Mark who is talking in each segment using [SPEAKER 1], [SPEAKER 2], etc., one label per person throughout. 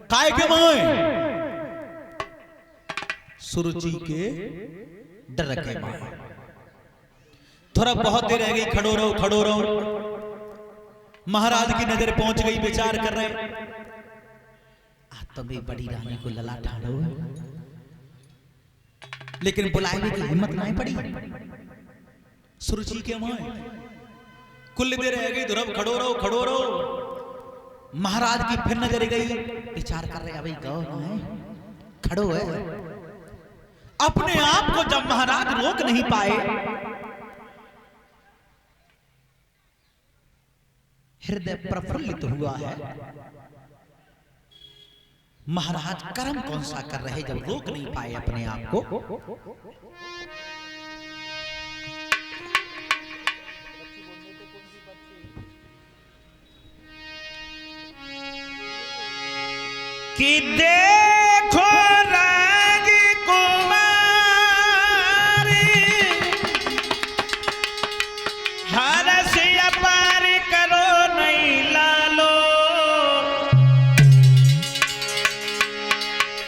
[SPEAKER 1] काय के मोए सुरुचि के डर के मोए। थोड़ा बहुत देर रह गई, खड़ो रहो। महाराज की नजर पहुंच गई, विचार कर रहे तो भी बड़ी रानी को लला ठाड़ो, लेकिन बुलाने की हिम्मत नहीं पड़ी। सुरुचि के मोए कुल देर रह गई, ध्रुव खड़ो रहो। महाराज की फिर नजर गई, विचार कर रहे अभी गौ है, खड़ो है। अपने आप को जब महाराज रोक नहीं पाए, हृदय प्रफुल्लित हुआ है। महाराज कर्म कौन सा कर रहे जब रोक नहीं पाए अपने आप को।
[SPEAKER 2] कि देखो राजकुमारी हरस अपार करो नहीं लालो,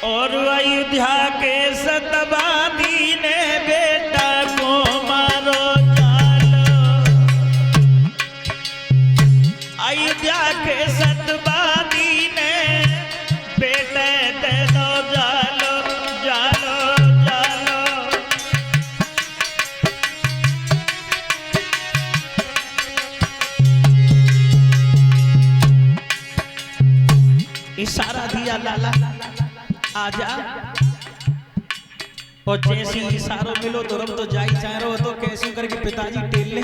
[SPEAKER 2] और अयोध्या के सतवादी ने बेटा को मारो जालो। अयोध्या के सतवादी ने बेटे दे दो जालो। इशारा दिया लाला आजा, और जैसे इशारों मिलो तो रब तो जाई चारो तो कैसे करके पिताजी टेल ले।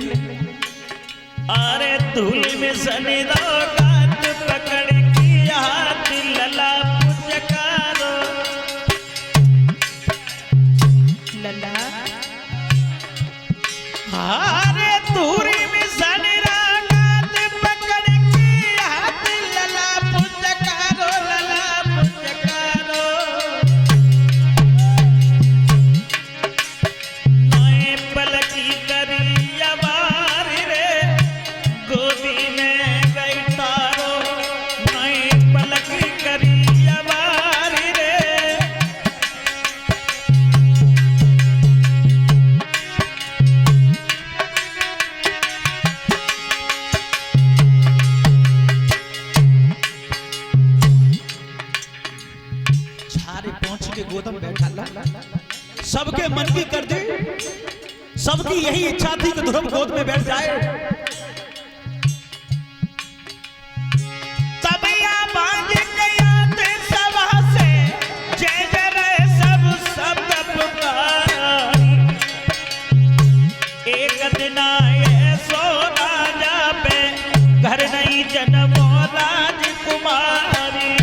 [SPEAKER 2] अरे धूल में सनी दो गात पकड़ की हाथ लला पुचकारो। लला अरे धूल में सनी दो गात पकड़ की हाथ लला पुचकारो। नए पलकी करी अबार रे गोदी में बैठारो। नए पलकी करी अबार रे।
[SPEAKER 1] झारे पहुंच के गोदम बैठा ला, सबके मन की कर दी। सबकी यही इच्छा थी कि ध्रुव गोद में बैठ जाए।
[SPEAKER 2] तबिया बांध गया थे सभा से, जय जय सब शब्द पुकारा। एक दिन आए सो राजा पे घर नहीं जन्मो राजकुमारी।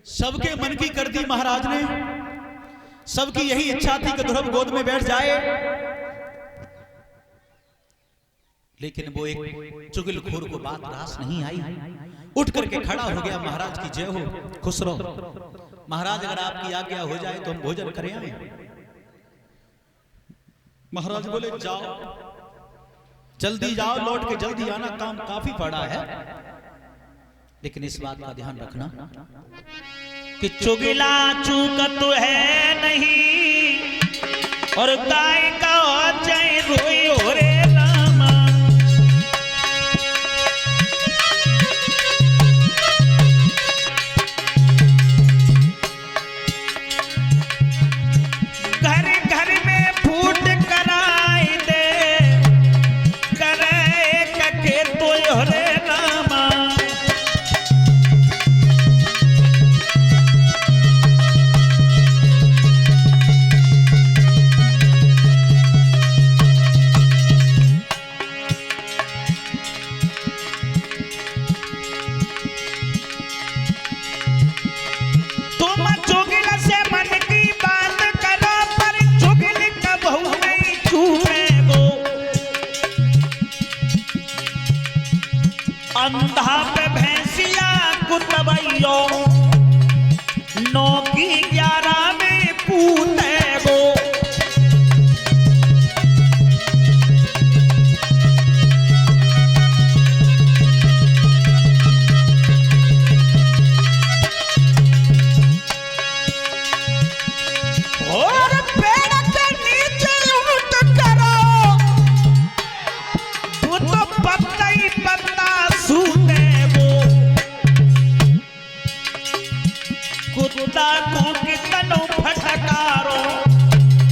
[SPEAKER 1] सबके मन की कर दी महाराज ने। सबकी यही इच्छा थी कि ध्रुव गोद में बैठ जाए, लेकिन वो एक चुगलखोर को बात रास नहीं आई। उठ करके खड़ा हो गया, महाराज की जय हो, खुश रहो महाराज, अगर आपकी आज्ञा हो जाए तो हम भोजन करें आए। महाराज बोले जाओ, जल्दी जाओ, लौट के जल्दी आना, काम काफी पड़ा है। लेकिन इस बात का ध्यान रखना
[SPEAKER 2] कि चुगला चूकत है नहीं, और गाय का जय रोई हो रे रामा। घर घर में फूट कराई दे, करे कके तो हो रे रामा। कुत्ता को कितनो फटकारो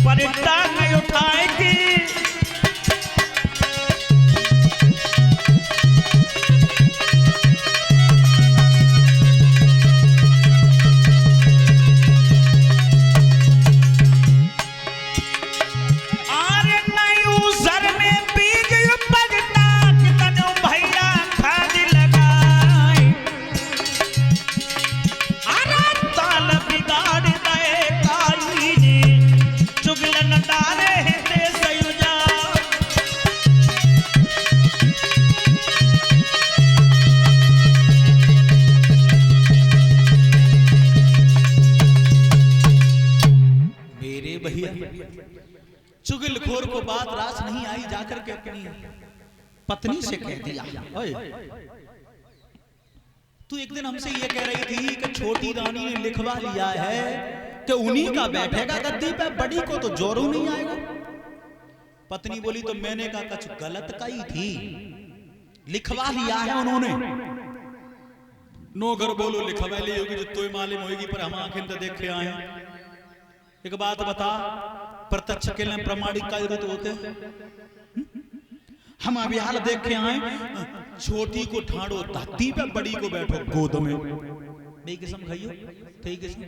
[SPEAKER 2] पर टांग उठाएगी।
[SPEAKER 1] चुगलखोर को बात रास नहीं आई, जाकर के अपनी पत्नी से कह दिया, ओए तू एक दिन हमसे ये कह रही थी कि छोटी रानी ने लिखवा लिया है कि उन्हीं का बैठेगा गद्दी पे, बड़ी को तो जोरू नहीं आएगा। पत्नी बोली तो मैंने कहा कुछ गलत कही थी, लिखवा लिया है उन्होंने। नौकर बोलो लिखवा ली होगी जो तुम्हें मालूम होगी, पर हम आखिर तो देख के आए। एक बात बता, प्रत्यक्ष के लिए प्रमाणिक का जरूरत होते, हम अभी हाल देख के आए, छोटी को ठाड़ो धरती पे, बड़ी को बैठो गोद में। नहीं किस्म खाइयो ठीक किस्म।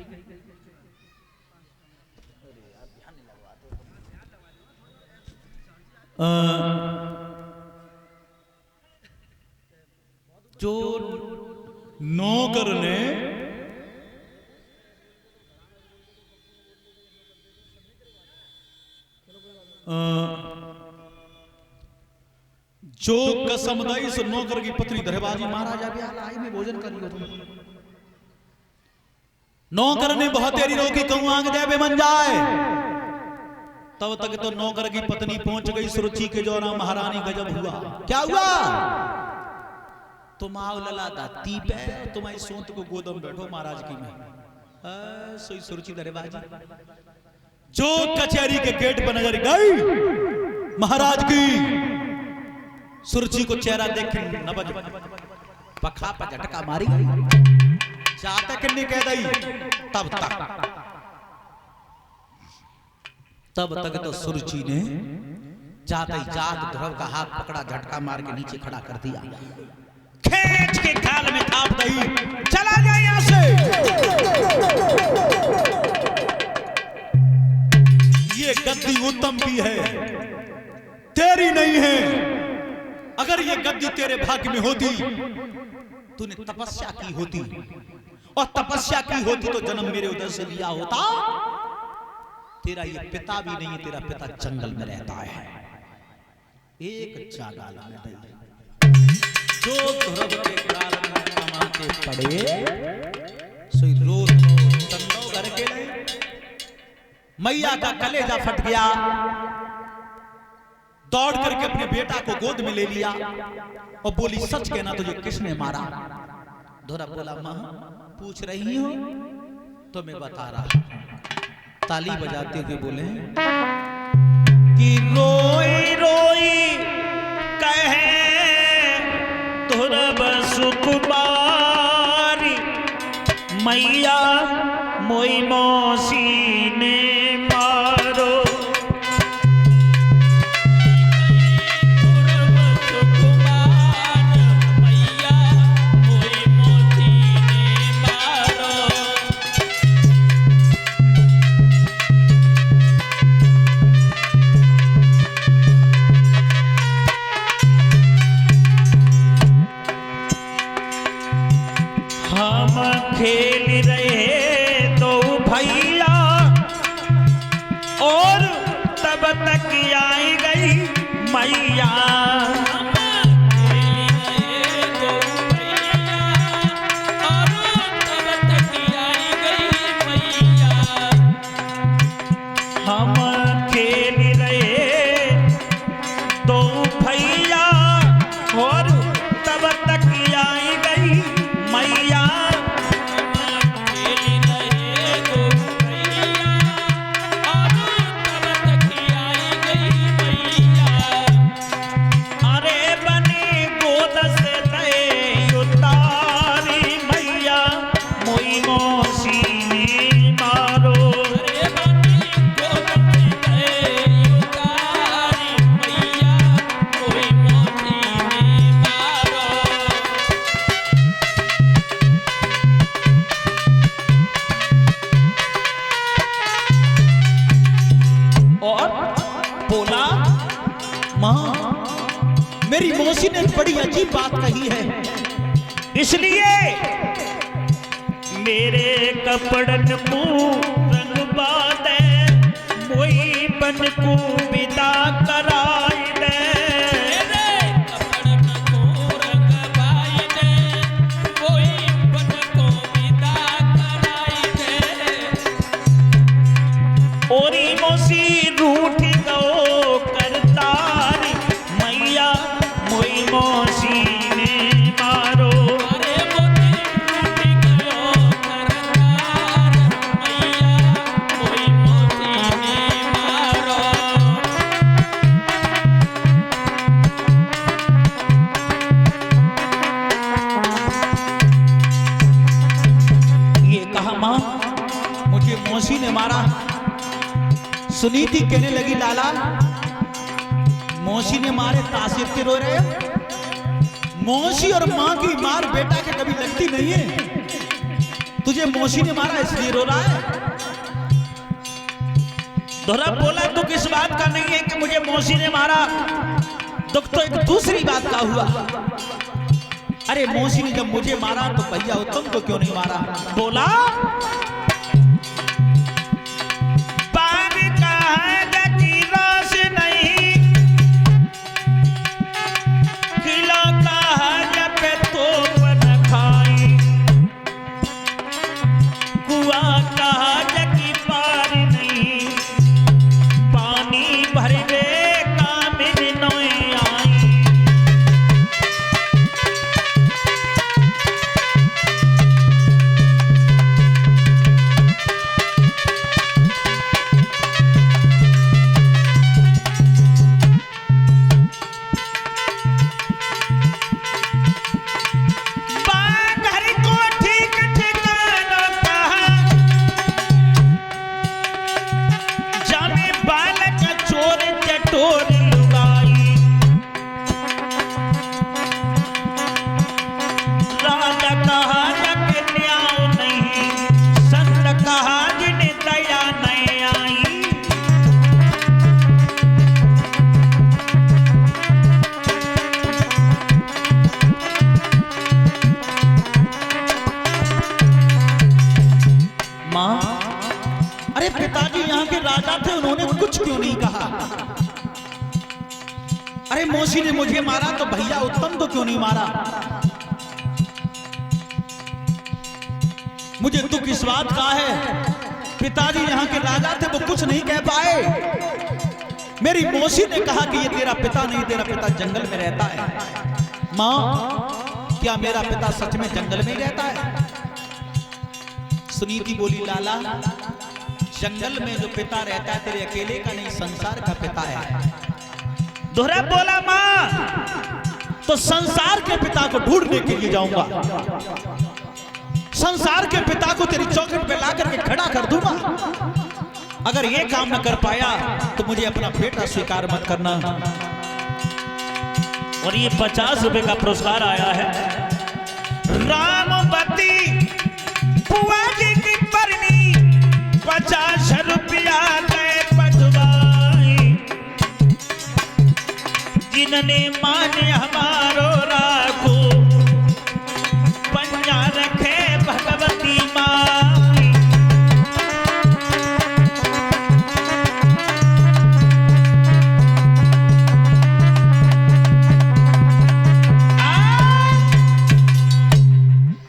[SPEAKER 1] जो नौकर ने जो कसम दई सो नौकर की पत्नी दरबाजी महाराजा भी आई में भोजन करियो तुम। नौकर ने बहुत देरी रोकी, कहूं आग दे बे मन जाए। तब तक तो नौकर की पत्नी पहुंच गई सुरुचि के जोरा। महारानी गजब हुआ, क्या हुआ? तुम आओ लला दाती पे, तुम्हारी सोंत को गोदम बैठो महाराज की में। सोई सुरुचि दरबाजी जो कचहरी के गेट पर नजर गई महाराज की, सुरुचि को चेहरा देख नबज पखा पर झटका मारी, जाते किन्नी कह दी। तब तक तो सुरुचि ने जाते जात ध्रुव का हाथ पकड़ा, झटका मार के नीचे खड़ा कर दिया, खींच के गाल में थाप दी, चला जाए यहां से। ये गद्दी उत्तम की है, तेरी नहीं है। अगर ये गद्दी तेरे भाग्य में होती, तूने तपस्या की होती, और तपस्या की होती तो जन्म मेरे उधर से लिया होता। तेरा ये पिता भी नहीं है, तेरा पिता जंगल में रहता है। एक चागाल जो ध्रुव के गाल में कमाते पड़े, सोई रो तन्नो घर के लिए मैया का कलेजा फट गया। दौड़ करके अपने बेटा को गोद में ले लिया और बोली, सच कहना तुझे किसने मारा? ध्रुव बोला, मां पूछ रही हो तो मैं बता रहा। ताली बजाते हुए बोले कि रोई रोई कहे ध्रुव सुकुमारी, मैया मोई मौसी ने मारो। खेल रहे दो भैया और तब तक आई गई मैया। हम खेल रहे दो भैया और तब तक आई गई मैया। मौसी ने बड़ी अजीब बात कही है।
[SPEAKER 2] इसलिए मेरे कपड़न को रंग बादे मोई बन को विदा कराई दे।
[SPEAKER 3] मेरे कपड़न को रंग बादे मोई बन को विदा कराई दे।
[SPEAKER 2] ओरी मौसी रूठ गो करतार मैया मोई मौसी ने मारो।
[SPEAKER 3] अरे मोती रूठ गयो करतार मैया मोई मोती ने मारो।
[SPEAKER 1] ये कहा मां मुझे मौसी ने मारा। सुनीति कहने लगी लाला मौसी ने मारे तासीर के रो रहे हो। मौसी और मां की मार बेटा के कभी लगती नहीं है। तुझे मौसी ने मारा इसलिए रो रहा है।
[SPEAKER 2] दोहरा बोला दुख इस बात का नहीं है कि मुझे मौसी ने मारा,
[SPEAKER 1] दुख तो एक दूसरी बात का हुआ। अरे मौसी ने जब मुझे मारा तो भैया उत्तम को क्यों नहीं मारा?
[SPEAKER 2] बोला बाग कहा की रस नहीं किलो कहा जब तो बन खाई कुआ कहा जकी पार नहीं पानी भर दे कामिन नोए आई। बाघर को ठीक ठिकाना कहा जामे बालक चोर चटोर लुगाई। राजा कहा जग न्याय नहीं संत कहा जिन्हें दया नहीं आई।
[SPEAKER 1] मां अरे पिताजी यहाँ के राजा थे उन्होंने कुछ क्यों नहीं कहा? अरे मौसी ने मुझे मारा तो भैया उत्तम को क्यों नहीं मारा? मुझे दुख इस बात का है पिताजी यहाँ के राजा थे वो कुछ नहीं कह पाए। मेरी मौसी ने कहा कि ये तेरा पिता नहीं, तेरा पिता जंगल में रहता है। मां क्या मेरा पिता सच में जंगल में ही रहता है? सुनीति बोली लाला जंगल में जो पिता रहता है तेरे अकेले का नहीं संसार का पिता है।
[SPEAKER 2] दोहरा बोला मां
[SPEAKER 1] तो संसार के पिता को ढूंढने के लिए जाऊंगा। संसार के पिता को तेरी चौखट पे ला करके खड़ा कर दूंगा। अगर ये काम न कर पाया तो मुझे अपना बेटा स्वीकार मत करना।
[SPEAKER 2] और ये 50 रुपए का पुरस्कार आया है। रामवती बुआ जी की परनी 50 रुपया गए पटवाई। जिनने माने हमारो राखो पंजा रखे भगवती माई।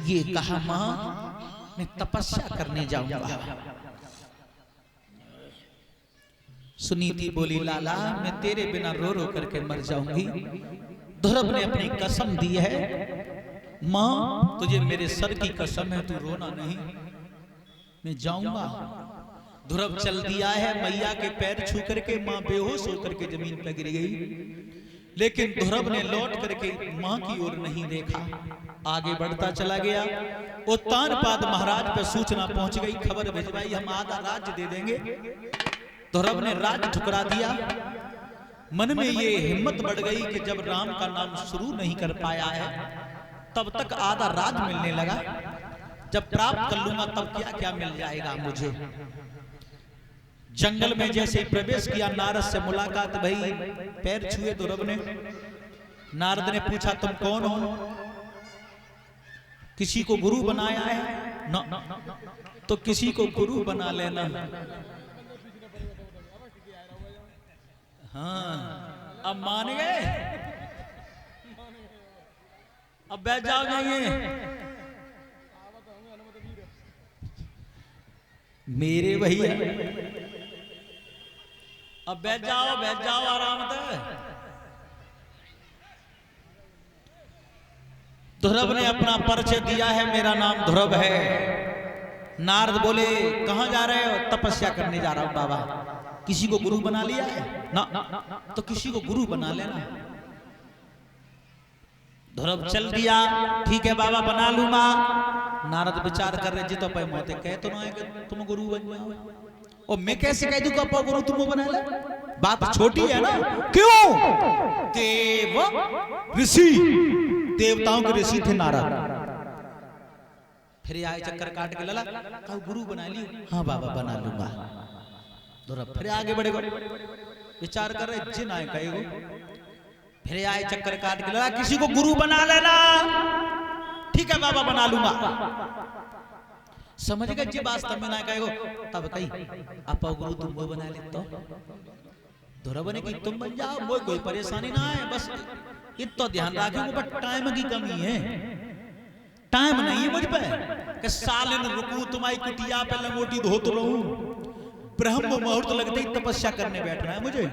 [SPEAKER 1] ये कहा मां मैं तपस्या करने जाऊंगा। सुनीति बोली लाला मैं तेरे बिना रो रो करके मर जाऊंगी। ध्रुव ने अपनी कसम दी है मां तुझे मेरे सर की कसम है तू रोना नहीं, मैं जाऊंगा। ध्रुव चल दिया है। मैया के पैर छू करके मां बेहोश होकर के जमीन पर गिर गई। लेकिन ध्रुव ने लौट करके मां की ओर नहीं देखा, आगे बढ़ता चला गया। उत्तानपाद महाराज पर सूचना पहुंच गई, खबर भिजवाई हम आधा राज्य दे देंगे। ध्रुव ने राज्य ठुकरा दिया। मन में ये हिम्मत बढ़ गई कि जब राम का नाम शुरू नहीं कर पाया है तब तक आधा राज मिलने लगा, जब प्राप्त कर लूंगा तब क्या क्या मिल जाएगा मुझे। जंगल में जैसे ही प्रवेश किया नारद से मुलाकात भई, पैर छुए ध्रुव ने। नारद ने पूछा तुम कौन हो? किसी को गुरु बनाया है? न, तो किसी को गुरु बना लेना। हाँ, अब मान गए? अब बैठ जाओ, जाइए। मेरे भैया अब बैठ जाओ आराम से। ध्रुव ने अपना परिचय दिया है, मेरा नाम ध्रुव है। नारद बोले कहां जा रहे हो? तपस्या करने जा रहा हूं बाबा। किसी को गुरु बना लिया है? ना, तो किसी को गुरु बना लेना। ध्रुव चल दिया। ठीक है बाबा, बना लूंगा। नारद विचार कर रहे जी तो पे मोते कह तो ना है कि तुम गुरु बन जाओ। और मैं कैसे कह दूं कि गुरु तुम बना ले? बात छोटी है ना। क्यों? देव ऋषि, देवताओं के ऋषि थे नारद। फिर आए चक्कर काट के लला कहा गुरु बना लियो। हाँ बाबा बना लूंगा। ध्रुव फिर आगे बढ़े, विचार कर रहे जिन आए कहेगो। फिर आए चक्कर काट के लगा किसी को गुरु बना लेना। ठीक है बाबा बना लूंगा। समझ गए जी वास्तव में ना कहेगो। तब कही आप गुरु तुम वो बना ले तो ध्रुव ने कि तुम बन जाओ, वो कोई परेशानी ना है। बस इतना ध्यान रखेंगे बट टाइम की कमी है। टाइम नहीं है मुझ पे कि सालिन रुकू तुम्हारी कुटिया पे लंगोटी धोत रहूं। ब्रह्म मुहूर्त लगते ही तपस्या करने बैठना है मुझे।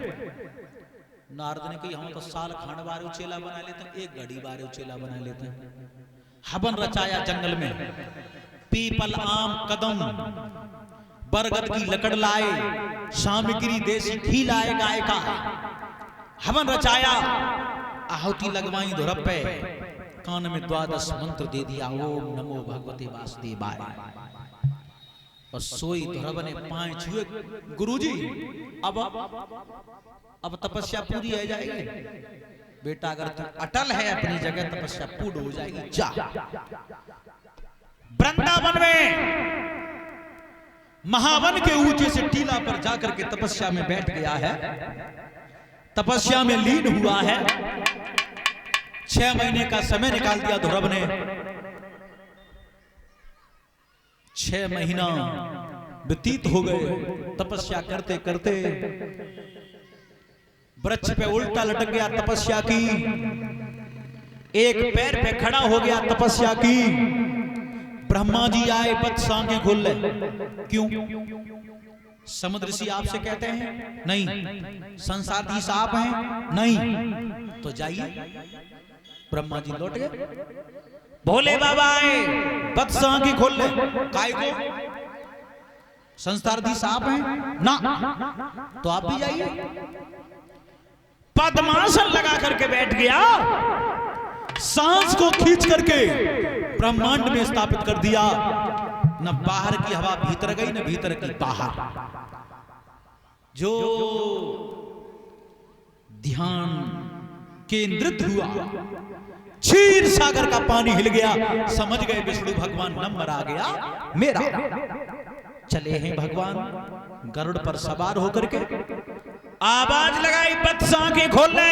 [SPEAKER 1] नारद ने कही हम तो साल खांड बारे चेला बना लेते हैं, एक घड़ी बारे चेला बना लेते हैं। हवन रचाया जंगल में, पीपल आम कदम बरगद की लकड़ लाए, सामग्री देसी घी लाए गाय का। हवन रचाया, आहुति लगवाई ध्रुव पे, कान में 12 मंत्र दे दिया, ओम नमो भगवते वासुदेवाय। और सोई ध्रुव ने 5 छुए। गुरुजी अब तपस्या पूरी हो जाएगी बेटा। अगर तू अटल है अपनी जगह तपस्या पूर्ण हो जाएगी। जा वृंदावन में महावन के ऊंचे से टीला पर जाकर के तपस्या में बैठ गया है। तपस्या में लीन हुआ है। 6 महीने का समय निकाल दिया ध्रुव ने। 6 महीना व्यतीत हो गए तपस्या करते करते। वृक्ष पे उल्टा लटक गया तपस्या की। एक पैर पे खड़ा हो गया तपस्या की। ब्रह्मा जी आए, बत्स आंखें खोल ले। क्यों? समुद्र ऋषि आपसे कहते हैं? नहीं। संसारधीश आप हैं? नहीं। तो जाइए। ब्रह्मा जी लौट गए। भोले बाबा आए, बत्स आंखें खोल ले। काय को? संसारधीश आप हैं? ना। तो आप भी जाइए। पद्मासन लगा करके बैठ गया। सांस को खींच करके ब्रह्मांड में स्थापित कर दिया। न बाहर की हवा भीतर गई, न भीतर की बाहर। जो ध्यान केंद्रित हुआ, क्षीर सागर का पानी हिल गया। समझ गए विष्णु भगवान नंबर आ गया मेरा। चले हैं भगवान गरुड़ पर सवार होकर के। आवाज लगाई, बत्स आंखें खोल ले।